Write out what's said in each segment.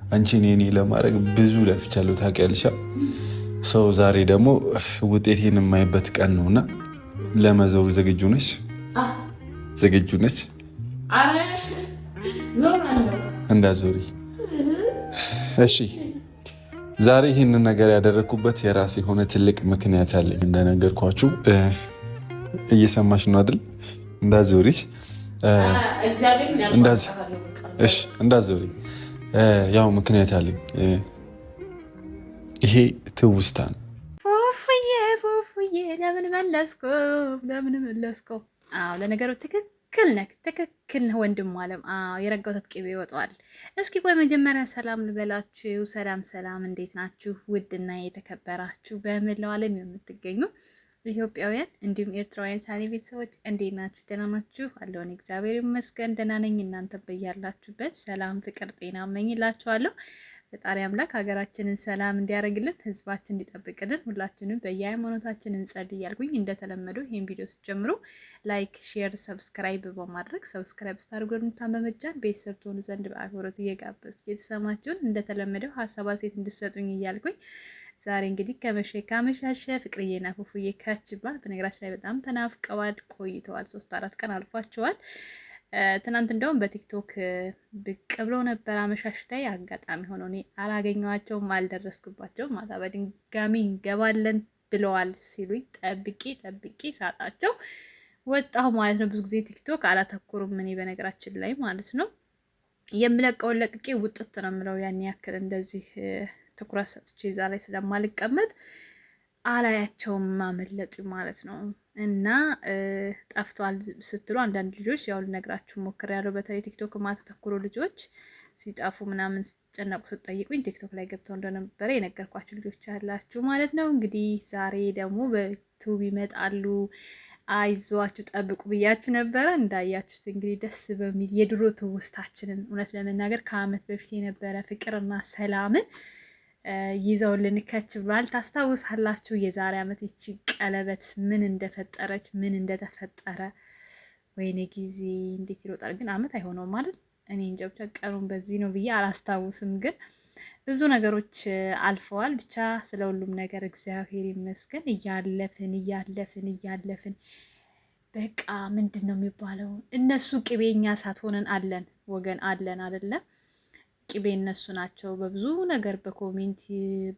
አንቺን የኔ ለማድረግ ብዙ ለፍቻለሁ ታውቂያለሽ። ሰው ዛሬ ደግሞ ውጤቴን የማይበት ቀን ነውና ለመዞር ዝግጁ ነሽ? ዝግጁ ነች? እንዳዞሪ። እሺ ዛሬ ይህንን ነገር ያደረግኩበት የራሴ የሆነ ትልቅ ምክንያት አለኝ። እንደነገርኳችሁ እየሰማሽ ነው አይደል? እንዳዞሪስ እንዳዞሪ ያው ምክንያት አለኝ። ይሄ ትውስታ ነው። ፉፉዬ ለምን መለስከው? አዎ ለነገሩ ትክክል ነህ ወንድም አለም። አዎ የረጋው ቅቤ ይወጣዋል። እስኪ ቆይ መጀመሪያ ሰላም ልበላችሁ። ሰላም እንዴት ናችሁ? ውድና የተከበራችሁ በመላው ዓለም የምትገኙ ኢትዮጵያውያን እንዲሁም ኤርትራውያን ሳኔ ቤተሰቦች እንዴት ናችሁ? ደህና ናችሁ? አለውን እግዚአብሔር ይመስገን ደህና ነኝ። እናንተ በያላችሁበት ሰላም፣ ፍቅር፣ ጤና እመኝላችኋለሁ። ፈጣሪ አምላክ ሀገራችንን ሰላም እንዲያደርግልን፣ ህዝባችን እንዲጠብቅልን ሁላችንም በየሃይማኖታችን እንጸልይ እያልኩኝ እንደተለመደው ይህን ቪዲዮ ስትጀምሩ ላይክ፣ ሼር፣ ሰብስክራይብ በማድረግ ሰብስክራይብ ስታደርጉ በመጫን ቤተሰብ ትሆኑ ዘንድ በአክብሮት እየጋበዝኩ የተሰማችሁን እንደተለመደው ሀሳብ አስተያየት እንድትሰጡኝ እያልኩኝ ዛሬ እንግዲህ ካመሻሸ ፍቅርዬና ፉፉዬ ከች ብሏል። በነገራችን ላይ በጣም ተናፍቀዋል፣ ቆይተዋል። 3-4 ቀን አልፏቸዋል። ትናንት እንደውም በቲክቶክ ብቅ ብለው ነበር አመሻሽ ላይ። አጋጣሚ ሆኖ እኔ አላገኘኋቸውም፣ አልደረስኩባቸውም። ማታ በድጋሚ እንገባለን ብለዋል ሲሉኝ ጠብቄ ሳጣቸው ወጣሁ ማለት ነው። ብዙ ጊዜ ቲክቶክ አላተኩሩም እኔ በነገራችን ላይ ማለት ነው። የምለቀውን ለቅቄ ውጥት ነው የምለው። ያን ያክል እንደዚህ ትኩረት ሰጥቼ እዛ ላይ ስለማልቀመጥ አላያቸውም፣ ማመለጡ ማለት ነው። እና ጠፍተዋል ስትሉ አንዳንድ ልጆች ያው ልነግራችሁ ሞክሬያለሁ። በተለይ ቲክቶክ ማተተኩሩ ልጆች ሲጠፉ ምናምን ሲጨነቁ ስትጠይቁኝ ቲክቶክ ላይ ገብተው እንደነበረ የነገርኳችሁ ልጆች ያላችሁ ማለት ነው። እንግዲህ ዛሬ ደግሞ በዩቲዩብ ይመጣሉ፣ አይዟችሁ ጠብቁ ብያችሁ ነበረ። እንዳያችሁት እንግዲህ ደስ በሚል የድሮ ትውስታችንን እውነት ለመናገር ከዓመት በፊት የነበረ ፍቅርና ሰላምን ይዘውልን ከች ብሏል። ታስታውሳላችሁ? የዛሬ ዓመት ይቺ ቀለበት ምን እንደፈጠረች ምን እንደተፈጠረ። ወይኔ ጊዜ እንዴት ይሮጣል! ግን ዓመት አይሆነውም ማለት እኔ እንጃ። ብቻ ቀኑን በዚህ ነው ብዬ አላስታውስም፣ ግን ብዙ ነገሮች አልፈዋል። ብቻ ስለ ሁሉም ነገር እግዚአብሔር ይመስገን። እያለፍን በቃ ምንድን ነው የሚባለው? እነሱ ቅቤኛ ሳትሆነን አለን ወገን አለን አይደለም። ቅቤ እነሱ ናቸው። በብዙ ነገር በኮሜንት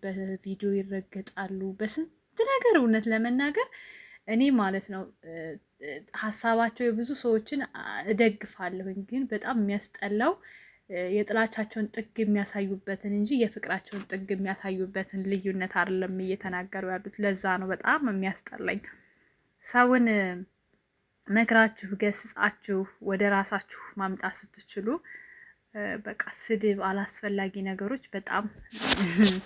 በቪዲዮ ይረገጣሉ፣ በስንት ነገር። እውነት ለመናገር እኔ ማለት ነው ሀሳባቸው የብዙ ሰዎችን እደግፋለሁኝ፣ ግን በጣም የሚያስጠላው የጥላቻቸውን ጥግ የሚያሳዩበትን እንጂ የፍቅራቸውን ጥግ የሚያሳዩበትን ልዩነት አይደለም እየተናገሩ ያሉት። ለዛ ነው በጣም የሚያስጠላኝ። ሰውን መክራችሁ ገስጻችሁ ወደ ራሳችሁ ማምጣት ስትችሉ በቃ ስድብ፣ አላስፈላጊ ነገሮች በጣም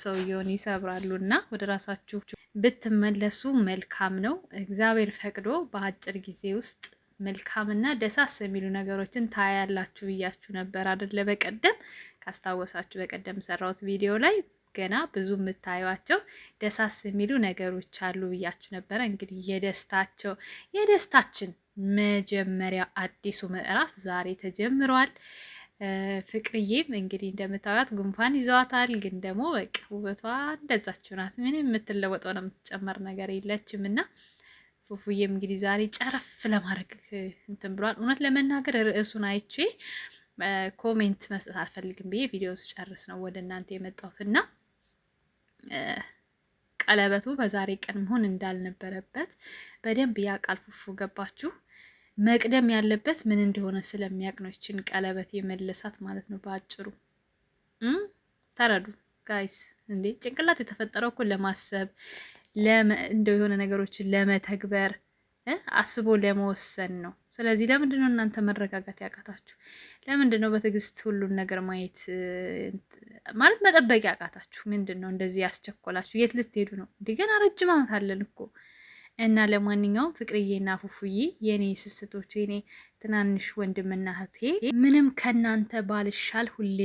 ሰውየውን ይሰብራሉ። እና ወደ ራሳችሁ ብትመለሱ መልካም ነው። እግዚአብሔር ፈቅዶ በአጭር ጊዜ ውስጥ መልካምና ደሳስ የሚሉ ነገሮችን ታያላችሁ ብያችሁ ነበር አደለ? በቀደም ካስታወሳችሁ በቀደም ሰራሁት ቪዲዮ ላይ ገና ብዙ የምታዩቸው ደሳስ የሚሉ ነገሮች አሉ ብያችሁ ነበረ። እንግዲህ የደስታችን መጀመሪያ አዲሱ ምዕራፍ ዛሬ ተጀምሯል። ፍቅርዬም እንግዲህ እንደምታዩት ጉንፋን ይዘዋታል፣ ግን ደግሞ በቃ ውበቷ እንደዛችው ናት። ምንም የምትለወጠው ነው የምትጨመር ነገር የለችም። እና ፉፉዬም እንግዲህ ዛሬ ጨረፍ ለማድረግ እንትን ብሏል። እውነት ለመናገር ርዕሱን አይቼ ኮሜንት መስጠት አልፈልግም ብዬ ቪዲዮ ስጨርስ ነው ወደ እናንተ የመጣሁት። እና ቀለበቱ በዛሬ ቀን መሆን እንዳልነበረበት በደንብ ያውቃል ፉፉ። ገባችሁ? መቅደም ያለበት ምን እንደሆነ ስለሚያውቅ ነው ይችን ቀለበት የመለሳት ማለት ነው። በአጭሩ ተረዱ ጋይስ። እንዴ ጭንቅላት የተፈጠረው እኮ ለማሰብ እንደው የሆነ ነገሮችን ለመተግበር አስቦ ለመወሰን ነው። ስለዚህ ለምንድን ነው እናንተ መረጋጋት ያቃታችሁ? ለምንድን ነው በትዕግስት ሁሉን ነገር ማየት ማለት መጠበቅ ያቃታችሁ? ምንድን ነው እንደዚህ ያስቸኮላችሁ? የት ልትሄዱ ነው? እንደገና ረጅም ዓመት አለን እኮ። እና ለማንኛውም ፍቅርዬና ፉፉዬ የኔ ስስቶች፣ የኔ ትናንሽ ወንድምና እህቴ፣ ምንም ከናንተ ባልሻል ሁሌ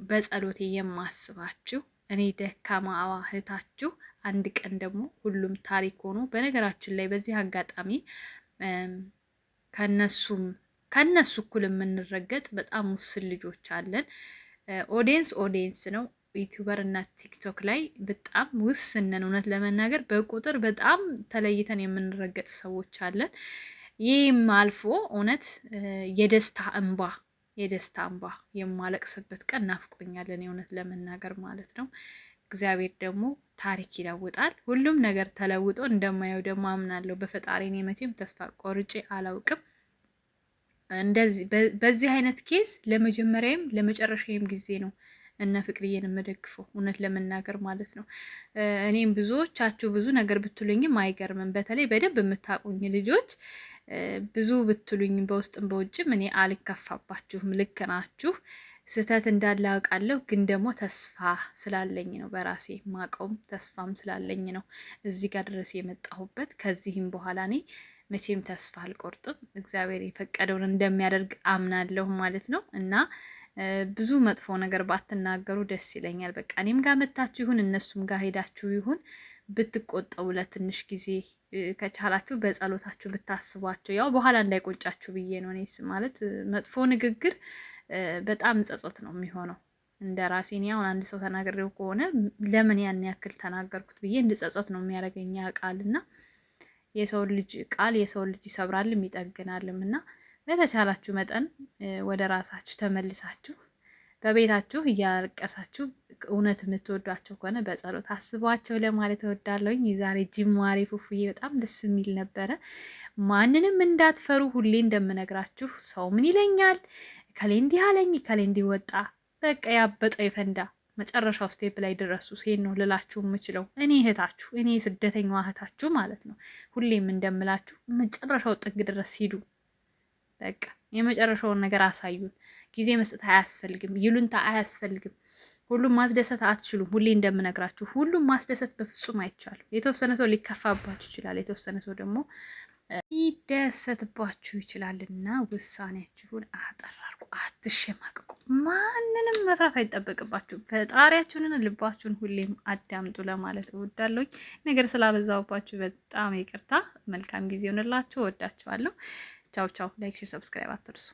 በጸሎቴ የማስባችሁ እኔ ደካማ እህታችሁ፣ አንድ ቀን ደግሞ ሁሉም ታሪክ ሆኖ። በነገራችን ላይ በዚህ አጋጣሚ ከነሱ እኩል የምንረገጥ በጣም ውስን ልጆች አለን። ኦዲየንስ ነው። ዩቲዩበር እና ቲክቶክ ላይ በጣም ውስን ነን። እውነት ለመናገር በቁጥር በጣም ተለይተን የምንረገጥ ሰዎች አለን። ይህም አልፎ እውነት የደስታ እንባ የማለቅስበት ቀን ናፍቆኛል እኔ እውነት ለመናገር ማለት ነው። እግዚአብሔር ደግሞ ታሪክ ይለውጣል። ሁሉም ነገር ተለውጦ እንደማየው ደግሞ አምናለሁ በፈጣሪ። እኔ መቼም ተስፋ ቆርጬ አላውቅም። እንደዚህ በዚህ አይነት ኬዝ ለመጀመሪያም ለመጨረሻም ጊዜ ነው እነ ፍቅርዬን የምደግፈው እውነት ለመናገር ማለት ነው። እኔም ብዙዎቻችሁ ብዙ ነገር ብትሉኝም አይገርምም። በተለይ በደንብ የምታውቁኝ ልጆች ብዙ ብትሉኝ በውስጥም በውጭም እኔ አልከፋባችሁም። ልክ ናችሁ። ስህተት እንዳለ አውቃለሁ፣ ግን ደግሞ ተስፋ ስላለኝ ነው በራሴ ማቀውም ተስፋም ስላለኝ ነው እዚህ ጋር ድረስ የመጣሁበት። ከዚህም በኋላ እኔ መቼም ተስፋ አልቆርጥም። እግዚአብሔር የፈቀደውን እንደሚያደርግ አምናለሁ ማለት ነው እና ብዙ መጥፎ ነገር ባትናገሩ ደስ ይለኛል። በቃ እኔም ጋር መታችሁ ይሁን እነሱም ጋር ሄዳችሁ ይሁን ብትቆጠቡ ለትንሽ ጊዜ ከቻላችሁ በጸሎታችሁ ብታስቧቸው፣ ያው በኋላ እንዳይቆጫችሁ ብዬ ነው። እኔስ ማለት መጥፎ ንግግር በጣም ጸጸት ነው የሚሆነው። እንደ ራሴ እኔ አሁን አንድ ሰው ተናግሬው ከሆነ ለምን ያን ያክል ተናገርኩት ብዬ እንድጸጸት ነው የሚያደርገኝ ቃል እና የሰው ልጅ ቃል የሰው ልጅ ይሰብራልም ይጠግናልም እና በተቻላችሁ መጠን ወደ ራሳችሁ ተመልሳችሁ በቤታችሁ እያለቀሳችሁ እውነት የምትወዷቸው ከሆነ በጸሎት አስቧቸው ለማለት እወዳለሁኝ። የዛሬ ጅማሬ ፉፉዬ በጣም ደስ የሚል ነበረ። ማንንም እንዳትፈሩ፣ ሁሌ እንደምነግራችሁ ሰው ምን ይለኛል፣ ከሌ እንዲህ አለኝ፣ ከሌ እንዲህ ወጣ፣ በቃ ያበጠው የፈንዳ መጨረሻው ስቴፕ ላይ ድረሱ። ሴት ነው ልላችሁ የምችለው እኔ እህታችሁ፣ እኔ ስደተኛዋ እህታችሁ ማለት ነው። ሁሌም እንደምላችሁ መጨረሻው ጥግ ድረስ ሂዱ። በቃ የመጨረሻውን ነገር አሳዩን። ጊዜ መስጠት አያስፈልግም፣ ይሉንታ አያስፈልግም። ሁሉም ማስደሰት አትችሉም። ሁሌ እንደምነግራችሁ ሁሉም ማስደሰት በፍጹም አይቻልም። የተወሰነ ሰው ሊከፋባችሁ ይችላል፣ የተወሰነ ሰው ደግሞ ሊደሰትባችሁ ይችላልና ውሳኔያችሁን አጠራርቁ፣ አትሸማቀቁ። ማንንም መፍራት አይጠበቅባችሁ። ፈጣሪያችሁንን ልባችሁን ሁሌም አዳምጡ ለማለት እወዳለሁ። ነገር ስላበዛውባችሁ በጣም ይቅርታ። መልካም ጊዜ ይሆንላችሁ። እወዳችኋለሁ። ቻው ቻው። ላይክ፣ ሼር፣ ሰብስክራይብ አትርሱ።